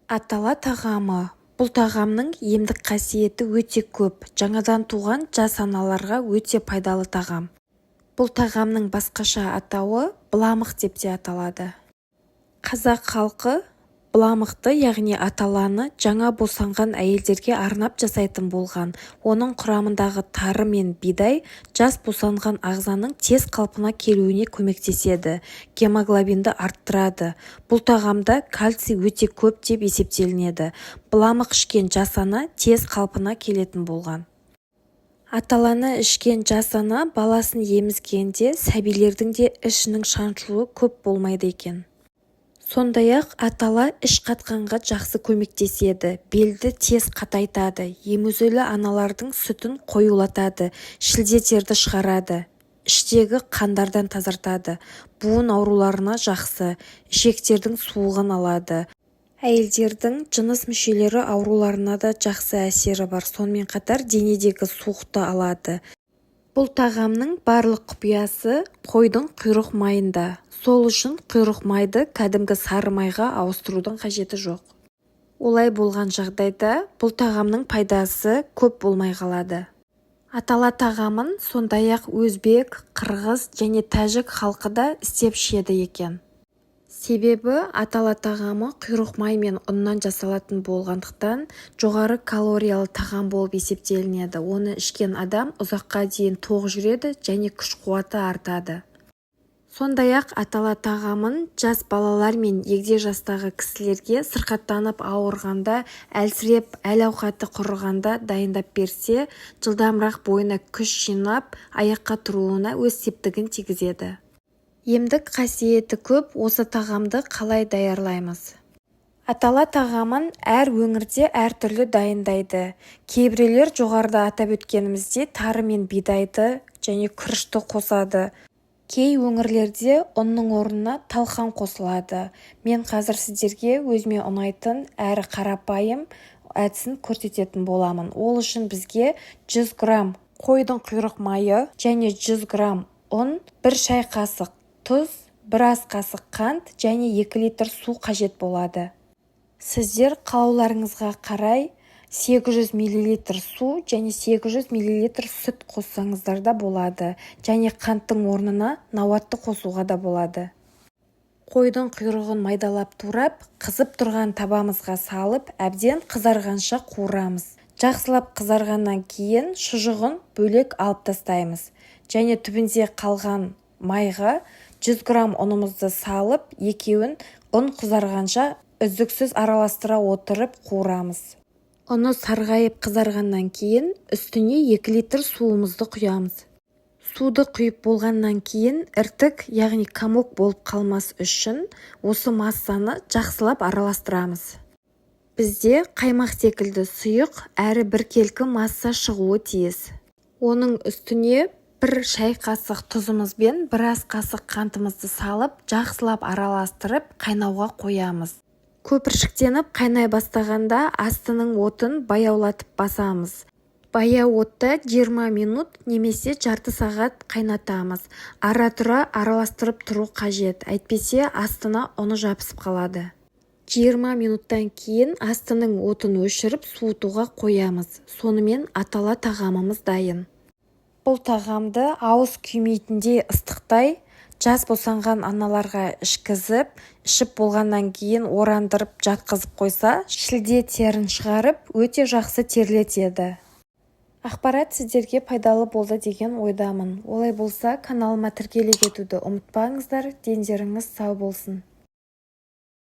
Атала тағамы. Бұл тағамның емдік қасиеті өте көп. Жаңадан туған жас аналарға өте пайдалы тағам. Бұл тағамның басқаша атауы быламық деп те аталады. Қазақ халқы быламықты, яғни аталаны жаңа босанған әйелдерге арнап жасайтын болған. Оның құрамындағы тары мен бидай жас босанған ағзаның тез қалпына келуіне көмектеседі, гемоглобинді арттырады. Бұл тағамда кальций өте көп деп есептелінеді. Быламық ішкен жас ана тез қалпына келетін болған. Аталаны ішкен жас ана баласын емізгенде сәбилердің де ішінің шаншуы көп болмайды екен. Сондай-ақ атала іш қатқанға жақсы көмектеседі, белді тез қатайтады, емізулі аналардың сүтін қоюлатады, шілде терді шығарады, іштегі қандардан тазартады, буын ауруларына жақсы, ішектердің суығын алады. Әйелдердің жыныс мүшелері ауруларына да жақсы әсері бар, сонымен қатар денедегі суықты алады. Бұл тағамның барлық құпиясы қойдың құйрық майында. Сол үшін құйрық майды кәдімгі сары майға ауыстырудың қажеті жоқ. Олай болған жағдайда бұл тағамның пайдасы көп болмай қалады. Атала тағамын сондай-ақ өзбек, қырғыз және тәжік халқы да істеп ішеді екен. Себебі атала тағамы құйрық май мен ұннан жасалатын болғандықтан жоғары калориялы тағам болып есептелінеді. Оны ішкен адам ұзаққа дейін тоқ жүреді және күш-қуаты артады. Сондай-ақ атала тағамын жас балалар мен егде жастағы кісілерге сырқаттанып ауырғанда, әлсіреп, әл-ауқаты құрығанда дайындап берсе, жылдамырақ бойына күш жинап, аяққа тұруына өз септігін тигізеді. Емдік қасиеті көп, осы тағамды қалай даярлаймыз? Атала тағамын әр өңірде әртүрлі дайындайды. Кейбіреулер жоғарыда атап өткенімізде тары мен бидайды және күрішті қосады. Кей өңірлерде ұнның орнына талқан қосылады. Мен қазір сіздерге өзіме ұнайтын әрі қарапайым әдісін көрсететін боламын. Ол үшін бізге 100 грамм қойдың құйрық майы және 100 грамм ұн, 1 шай қасық тұз, 1 ас қасық қант және 2 литр су қажет болады. Сіздер қалауларыңызға қарай 800 мл су және 800 мл сүт қоссаңыздар да болады, және қанттың орнына науатты қосуға да болады. Қойдың құйрығын майдалап турап, қызып тұрған табамызға салып, әбден қызарғанша қуырамыз. Жақсылап қызарғаннан кейін шұжығын бөлек алып тастаймыз, және түбінде қалған майға 100 грамм ұнымызды салып, екеуін ұн қызарғанша үздіксіз араластыра отырып қуырамыз. Ұны сарғайып қызарғаннан кейін үстіне 2 литр суымызды құямыз. Суды құйып болғаннан кейін іртік, яғни комок болып қалмас үшін осы массаны жақсылап араластырамыз. Бізде қаймақ секілді сұйық әрі біркелкі масса шығуы тиіс. Оның үстіне 1 шай қасық тұзымыз бен 1 ас қасық қантымызды салып, жақсылап араластырып, қайнауға қоямыз. Көпіршіктеніп қайнай бастағанда астының отын баяулатып басамыз. Баяу отта 20 минут немесе жарты сағат қайнатамыз. Ара-тұра араластырып тұру қажет, әйтпесе астына ұны жабысып қалады. 20 минуттан кейін астының отын өшіріп суытуға қоямыз. Сонымен атала тағамымыз дайын. Бұл тағамды ауыз күймейтіндей ыстықтай жас босанған аналарға ішкізіп, ішіп болғаннан кейін орандырып жатқызып қойса, шілде терін шығарып, өте жақсы терлетеді. Ақпарат сіздерге пайдалы болды деген ойдамын. Олай болса, каналыма тіркеле кетуді ұмытпаңыздар. Дендеріңіз сау болсын.